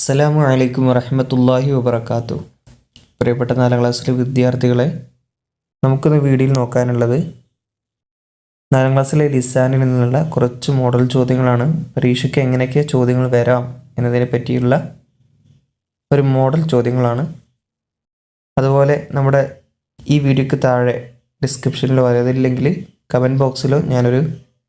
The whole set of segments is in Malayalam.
അസ്സലാമു അലൈക്കും വറഹ്മത്തുള്ളാഹി വബറകാതുഹു. പ്രിയപ്പെട്ട 4ാം ക്ലാസ്സിലെ വിദ്യാർത്ഥികളെ, നമുക്കിന്ന് വീഡിയോയിൽ നോക്കാനുള്ളത് 4ാം ക്ലാസ്സിലെ ലിസാനിൽ നിന്നുള്ള കുറച്ച് മോഡൽ ചോദ്യങ്ങളാണ്. പരീക്ഷയ്ക്ക് എങ്ങനെയൊക്കെ ചോദ്യങ്ങൾ വരാം എന്നതിനെ പറ്റിയുള്ള ഒരു മോഡൽ ചോദ്യങ്ങളാണ്. അതുപോലെ നമ്മുടെ ഈ വീഡിയോയ്ക്ക് താഴെ ഡിസ്ക്രിപ്ഷനിലോ അതല്ലെങ്കിൽ കമൻറ്റ് ബോക്സിലോ ഞാനൊരു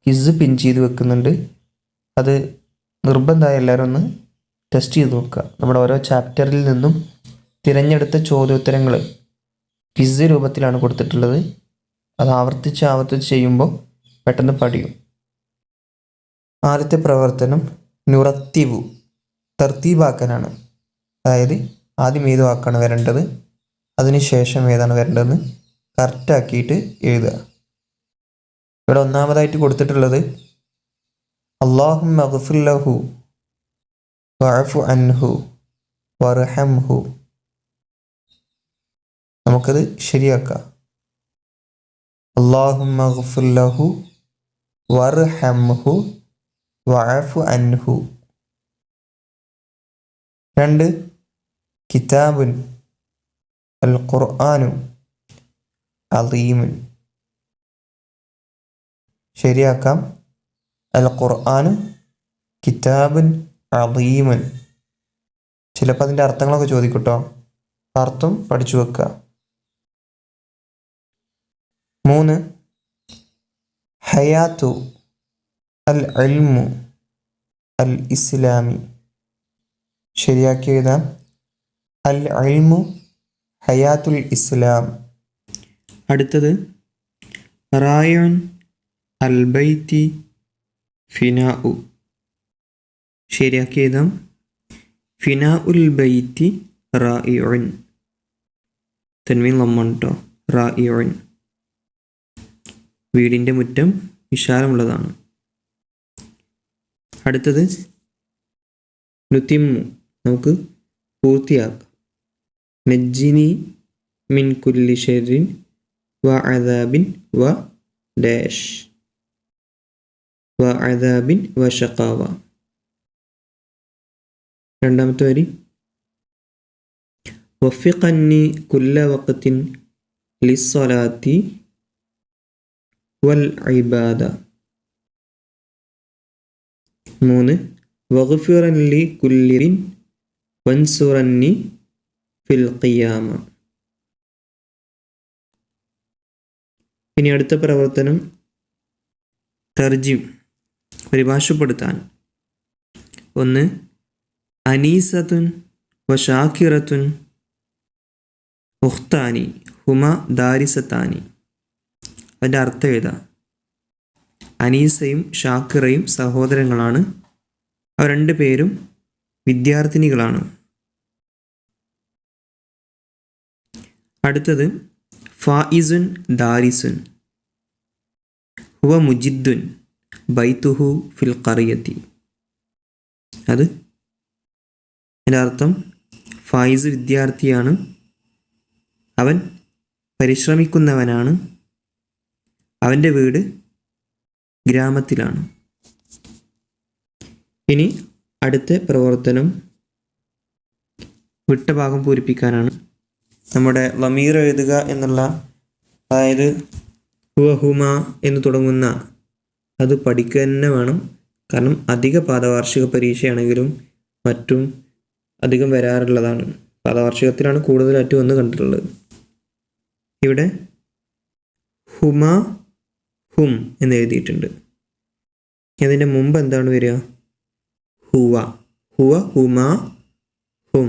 ക്വിസ് പിൻ ചെയ്ത് വെക്കുന്നുണ്ട്. അത് നിർബന്ധമായി എല്ലാവരും ഒന്ന് ടെസ്റ്റ് ചെയ്ത് നോക്കുക. നമ്മുടെ ഓരോ ചാപ്റ്ററിൽ നിന്നും തിരഞ്ഞെടുത്ത ചോദ്യോത്തരങ്ങൾ ക്വിസ് രൂപത്തിലാണ് കൊടുത്തിട്ടുള്ളത്. അത് ആവർത്തിച്ച് ചെയ്യുമ്പോൾ പെട്ടെന്ന് പഠിക്കും. ആദ്യത്തെ പ്രവർത്തനം നുറത്തിവു, തർത്തീബാക്കാനാണ്. അതായത് ആദ്യം ഏത് വാക്കാണ് വരേണ്ടത്, അതിനുശേഷം ഏതാണ് വരേണ്ടതെന്ന് കറക്റ്റാക്കിയിട്ട് എഴുതുക. ഇവിടെ ഒന്നാമതായിട്ട് കൊടുത്തിട്ടുള്ളത് അല്ലാഹുമ്മ ഗ്ഫിർ ലഹു വഅഫു അൻഹു വർഹംഹു. നമുക്കത് ശരിയാക്കാം. അല്ലാഹുമ്മ ഗ്ഫിർ ലഹു വർഹംഹു വഅഫു അൻഹു. 2 കിതാബുൻ അൽ ഖുർആനു അളീമുൻ. ശരിയാക്കാം. അൽ ഖുർആനു കിതാബുൻ അളീമുൻ. ചിലപ്പോൾ അതിൻ്റെ അർത്ഥങ്ങളൊക്കെ ചോദിക്കട്ടോ, അർത്ഥം പഠിച്ചു വെക്കുക. 3 ഹയാത്തു അൽ ഇൽമു അൽ ഇസ്ലാമി. ശരിയാക്കി എഴുതാം. അൽ ഇൽമു ഹയാത്തുൽ ഇസ്ലാം. അടുത്തത് റായുൻ അൽ ബൈത്തി ഫിനാഉ. ശരിയാക്കി എഴുതാം. ഫിനാ ഉൽ ബൈത്തി റായിഉൻ. തൻവീൻ ലമ്മാണ് കേട്ടോ. റായിഉൻ. വീടിൻ്റെ മുറ്റം വിശാലമുള്ളതാണ്. അടുത്തത് നുതിമ്മു, നമുക്ക് പൂർത്തിയാക്കാം. നജ്ജിനി മിൻ കുല്ലി ശർരിൻ വ അദാബിൻ വ ഡാഷ് വ അദാബിൻ വ ഷഖാവ. രണ്ടാമത്തെ വരി വഫിഖന്നി കുല്ല വഖത്തിൻ ലിസ്സലാത്തി വൽ ഇബാദ. 3 വഗ്ഫിറൻ ലി കുല്ലിൻ വൻസുറന്നി ഫിൽ ഖിയാമ. ഇനി അടുത്ത പ്രവർത്തനം തർജിം, പരിഭാഷപ്പെടുത്താൻ. 1 അനീസത്തുൻ വ ഷാക്കിറത്തുൻ ഉഖ്താനി ഹുമ ദാരിസത്താനി. അതിൻ്റെ അർത്ഥം എഴുതാം. അനീസയും ഷാക്കിറയും സഹോദരങ്ങളാണ്. അവർ 2 പേരും വിദ്യാർത്ഥിനികളാണ്. അടുത്തത് ഫായിസുൻ ദാരിസുൻ ഹുവ മുജിദ്ദുൻ ബൈത്തുഹു ഫിൽ ഖറിയത്തി. അതിൻ്റെ അർത്ഥം ഫായിസ് വിദ്യാർത്ഥിയാണ്, അവൻ പരിശ്രമിക്കുന്നവനാണ്, അവൻ്റെ വീട് ഗ്രാമത്തിലാണ്. ഇനി അടുത്ത പ്രവർത്തനം വിട്ട ഭാഗം പൂരിപ്പിക്കാനാണ്. നമ്മുടെ ലമീർ എഴുതുക എന്നുള്ള, അതായത് ഹുവ എന്ന് തുടങ്ങുന്ന അത് പഠിക്കുക തന്നെ വേണം. കാരണം അധിക പാദവാർഷിക പരീക്ഷയാണെങ്കിലും മറ്റും അധികം വരാറുള്ളതാണ്. പാദവാർഷികത്തിലാണ് കൂടുതലായിട്ട് വന്ന് കണ്ടിട്ടുള്ളത്. ഇവിടെ ഹുമ ഹും എന്ന് എഴുതിയിട്ടുണ്ട്. അതിൻ്റെ മുമ്പ് എന്താണ് വരിക? ഹുവ. ഹുമ ഹും.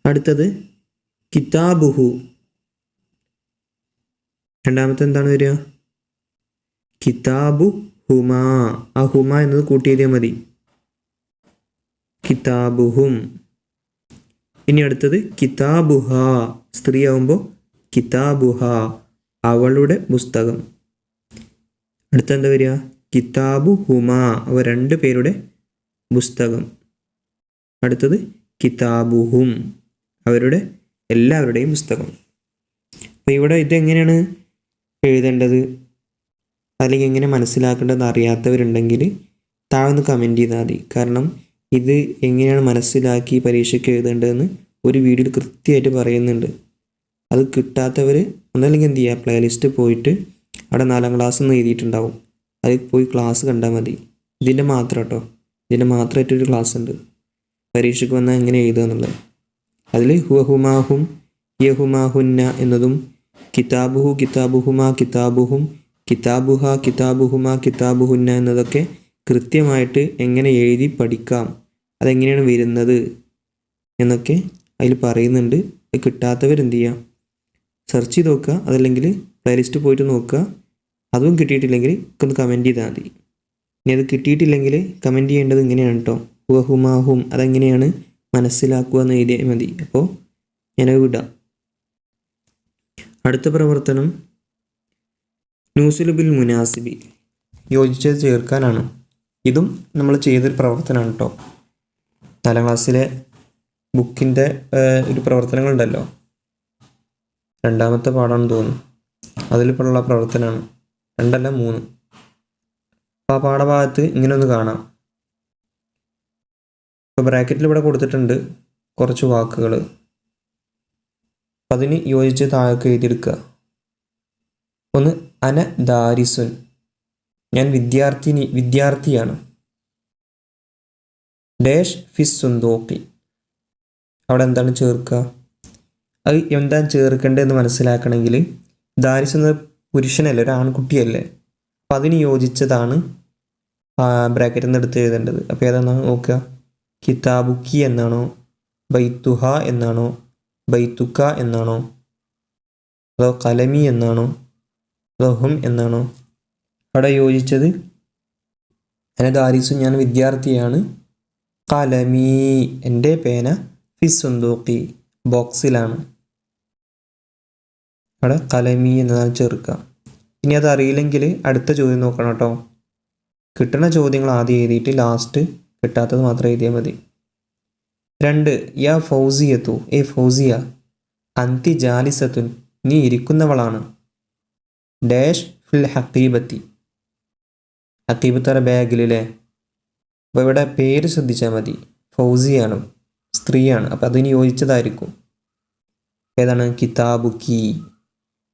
അടുത്തത് കിതാബുഹു. രണ്ടാമത്തെ എന്താണ് വരിക? കിതാബു ഹുമാ. ആ ഹുമ എന്നത് കൂട്ടിയെഴുതിയാൽ മതി. കിതാബുഹും. ഇനി അടുത്തത് കിതാബുഹ. സ്ത്രീ ആവുമ്പോൾ കിതാബുഹ, അവളുടെ പുസ്തകം. അടുത്തെന്താ വരിക? കിതാബു ഹുമാ, അവ 2 പേരുടെ പുസ്തകം. അടുത്തത് കിതാബുഹും, അവരുടെ എല്ലാവരുടെയും പുസ്തകം. അപ്പോൾ ഇവിടെ ഇതെങ്ങനെയാണ് എഴുതേണ്ടത് അല്ലെങ്കിൽ എങ്ങനെ മനസ്സിലാക്കേണ്ടതെന്ന് അറിയാത്തവരുണ്ടെങ്കിൽ താഴെ ഒന്ന് കമൻറ്റ് ചെയ്താൽ മതി. കാരണം ഇത് എങ്ങനെയാണ് മനസ്സിലാക്കി പരീക്ഷയ്ക്ക് എഴുതേണ്ടതെന്ന് ഒരു വീഡിയോയിൽ കൃത്യമായിട്ട് പറയുന്നുണ്ട്. അത് കിട്ടാത്തവർ ഒന്നല്ലെങ്കിൽ എന്ത് ചെയ്യുക, പ്ലേലിസ്റ്റ് പോയിട്ട് അവിടെ 4ാം ക്ലാസ് എന്ന് എഴുതിയിട്ടുണ്ടാവും, അതിൽ പോയി ക്ലാസ് കണ്ടാൽ മതി. ഇതിൻ്റെ മാത്രം കേട്ടോ, ഇതിൻ്റെ മാത്രമായിട്ടൊരു ക്ലാസ് ഉണ്ട് പരീക്ഷയ്ക്ക് വന്നാൽ എങ്ങനെ എഴുതുക എന്നുള്ളത്. അതിൽ ഹുവഹുമാഹും യഹുമാഹുന്ന എന്നതും കിതാബുഹു കിതാബുഹുമാ കിതാബുഹും കിതാബുഹ കിതാബുഹുമാ കിതാബുഹുന്ന എന്നതൊക്കെ കൃത്യമായിട്ട് എങ്ങനെ എഴുതി പഠിക്കാം, അതെങ്ങനെയാണ് വരുന്നത് എന്നൊക്കെ അതിൽ പറയുന്നുണ്ട്. അത് കിട്ടാത്തവരെന്ത് ചെയ്യുക, സെർച്ച് ചെയ്ത് നോക്കുക, അതല്ലെങ്കിൽ പ്ലേലിസ്റ്റ് പോയിട്ട് നോക്കുക. അതും കിട്ടിയിട്ടില്ലെങ്കിൽ ഒന്ന് കമൻറ്റ് ചെയ്താൽ മതി. ഇനി അത് കിട്ടിയിട്ടില്ലെങ്കിൽ കമൻറ്റ് ചെയ്യേണ്ടത് ഇങ്ങനെയാണ് കേട്ടോ, ഹുവഹുമാഹും അതെങ്ങനെയാണ് മനസ്സിലാക്കുക എന്ന് എഴുതിയാൽ മതി. അപ്പോൾ ഞാനത് വിടാം. അടുത്ത പ്രവർത്തനം നൂസുലുബിൽ മുനാസിബി, യോജിച്ചത് ചേർക്കാനാണ്. ഇതും നമ്മൾ ചെയ്തൊരു പ്രവർത്തനമാണ് കേട്ടോ. 4ാം ക്ലാസ്സിലെ ബുക്കിൻ്റെ ഒരു പ്രവർത്തനങ്ങളുണ്ടല്ലോ, 2ാമത്തെ പാഠമാണെന്ന് തോന്നുന്നു, അതിലിപ്പോഴുള്ള പ്രവർത്തനമാണ്. 2 അല്ല 3. അപ്പോൾ ആ പാഠഭാഗത്ത് ഇങ്ങനെ ഒന്ന് കാണാം. ഇപ്പോൾ ബ്രാക്കറ്റിൽ ഇവിടെ കൊടുത്തിട്ടുണ്ട് കുറച്ച് വാക്കുകൾ, അതിന് യോജിച്ച് താഴേക്ക് എഴുതിയെടുക്കുക. ഒന്ന് അന ദാരിസുൻ, ഞാൻ വിദ്യാർത്ഥിയാണ്. ഡാഷ് ഫിസ് സുന്ദോക്കി, അവിടെ എന്താണ് ചേർക്കുക, അത് എന്താണ് ചേർക്കേണ്ടതെന്ന് മനസ്സിലാക്കണമെങ്കിൽ ദാരിസ് എന്നത് പുരുഷനല്ലേ, ഒരു ആൺകുട്ടിയല്ലേ, അപ്പം അതിന് യോജിച്ചതാണ് ബ്രാക്കറ്റിൽ നിന്ന് എടുത്ത് എഴുതേണ്ടത്. അപ്പോൾ ഏതാണെന്ന് നോക്കുക, കിതാബുക്കി എന്നാണോ, ബൈത്തുഹ എന്നാണോ, ബൈത്തുക്ക എന്നാണോ, അതോ കലമി എന്നാണോ, അതോ ഹും എന്നാണോ. അവിടെ യോജിച്ചത് അന ദാരിസു, ഞാൻ വിദ്യാർത്ഥിയാണ്. കലമി, എൻ്റെ പേന ഫിസ് സുന്ദൂഖി, ബോക്സിലാണ്. അവിടെ കലമി എന്നതാണ് ചേർക്കുക. ഇനി അത് അറിയില്ലെങ്കിൽ അടുത്ത ചോദ്യം നോക്കണം കേട്ടോ. കിട്ടുന്ന ചോദ്യങ്ങൾ ആദ്യം എഴുതിയിട്ട് ലാസ്റ്റ് കിട്ടാത്തത് മാത്രം എഴുതിയാൽ മതി. 2 യാ ഫൗസിയത്തു, ഏ ഫൗസിയ, അന്തി ജാലിസത്തുൻ, നീ ഇരിക്കുന്നവളാണ്. ഡാഷ് ഫിൽ ഹക്കീബത്തി, ഹക്കീബത്തറ ബാഗിലല്ലേ. അപ്പോൾ ഇവിടെ പേര് ശ്രദ്ധിച്ചാൽ മതി, ഫൗസിയാണ്, സ്ത്രീയാണ്, അപ്പോൾ അതിന് യോജിച്ചതായിരിക്കും. ഏതാണ്, കിതാബുക്കി,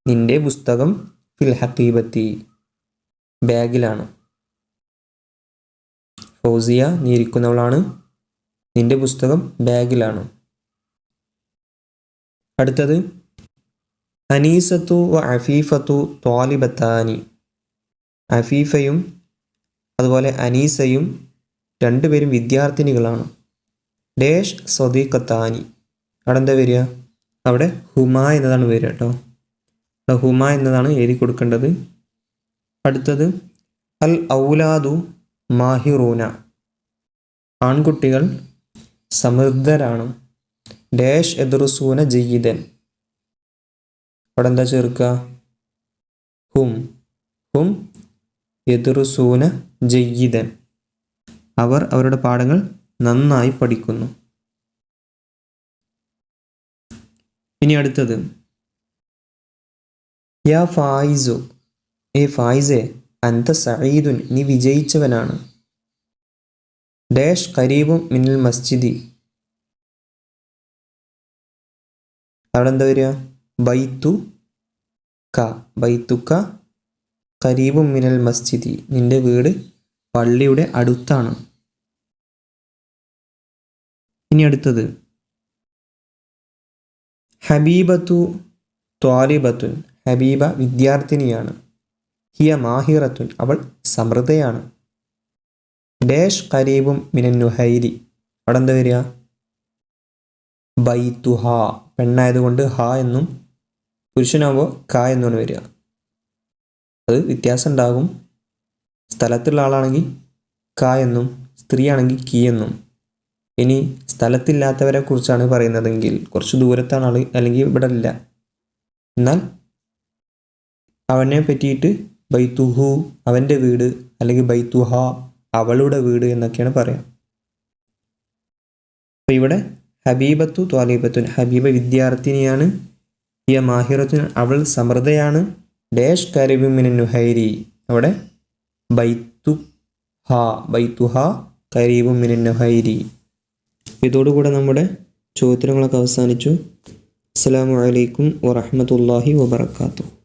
നിൻ്റെ പുസ്തകം, ഫിൽ ഹക്കീബത്തി, ബാഗിലാണ്. ഫൗസിയ, നീ ഇരിക്കുന്നവളാണ്, നിൻ്റെ പുസ്തകം ബാഗിലാണ്. അടുത്തത് അനീസത്തു വ അഫീഫത്തു ത്വാലിബത്താനി, അഫീഫയും അതുപോലെ അനീസയും 2 പേരും വിദ്യാർത്ഥിനികളാണ്. ഡേഷ് സ്വദീഖത്താനി, അവിടെ എന്താ വരിക, അവിടെ ഹുമ എന്നതാണ് വരിക കേട്ടോ. അവിടെ ഹുമ എന്നതാണ് എഴുതി കൊടുക്കേണ്ടത്. അടുത്തത് അൽ ഔലാദു മാഹിറൂന, ആൺകുട്ടികൾ സമൃദ്ധരാണ്. ഡാഷ് എദ്റുസൂന ജയ്യിദൻ, അവിടെ എന്താ ചേർക്കുക, ഹും എദ്റുസൂന ജയ്യിദൻ, അവർ അവരുടെ പാഠങ്ങൾ നന്നായി പഠിക്കുന്നു. ഇനി അടുത്തത് യാ ഫായിസു, ഏ ഫായിസെ, അന്ത സഈദുൻ, നീ വിജയിച്ചവനാണ്. ഡാഷ് ഖരീബും മിനൽ മസ്ജിദി, അവിടെ എന്താ വരിക, ബൈത്തുക്ക ഖരീബും മിനൽ മസ്ജിദി, നിന്റെ വീട് പള്ളിയുടെ അടുത്താണ്. ഇനി അടുത്തത് ഹബീബത്തു ത്വാലിബത്തുൻ, ഹബീബ വിദ്യാർത്ഥിനിയാണ്. ഹിയ മാഹിറത്തുൻ, അവൾ സമൃദ്ധയാണ്. ഡാഷ് ഖരീബും മിനൻ നുഹൈരി, അവിടെ എന്താ വരിക, ബൈത്തുഹ, പെണ്ണായതുകൊണ്ട് ഹ എന്നും പുരുഷനാകുമ്പോൾ ക എന്നുമാണ് വരിക. അത് വ്യത്യാസം ഉണ്ടാകും. സ്ഥലത്തുള്ള ആളാണെങ്കിൽ ക എന്നും സ്ത്രീയാണെങ്കിൽ കി എന്നും. ഇനി സ്ഥലത്തില്ലാത്തവരെ കുറിച്ചാണ് പറയുന്നതെങ്കിൽ കുറച്ച് ദൂരത്താണ് ആൾ, അല്ലെങ്കിൽ ഇവിടെ ഇല്ല, എന്നാൽ അവനെ പറ്റിയിട്ട് ബൈത്തുഹു, അവൻ്റെ വീട്, അല്ലെങ്കിൽ ബൈത്തുഹ, അവളുടെ വീട് എന്നൊക്കെയാണ് പറയാം. അപ്പോൾ ഇവിടെ ഹബീബത്തു ത്വാലിബത്തുൻ, ഹബീബ വിദ്യാർത്ഥിനിയാണ്. ഹിയ മാഹിറത്തുൻ, അവൾ സമൃദ്ധയാണ്. ഡാഷ് ഖരീബും മിനൻ നുഹൈരി, അവിടെ ബൈത്തുഹ ഖരീബും മിനൻ നഹൈരി. ഇതോടുകൂടെ നമ്മുടെ ചോദ്യങ്ങളൊക്കെ അവസാനിച്ചു. അസ്സലാമു അലൈക്കും വറഹ്മത്തുള്ളാഹി വബറകാതുഹു.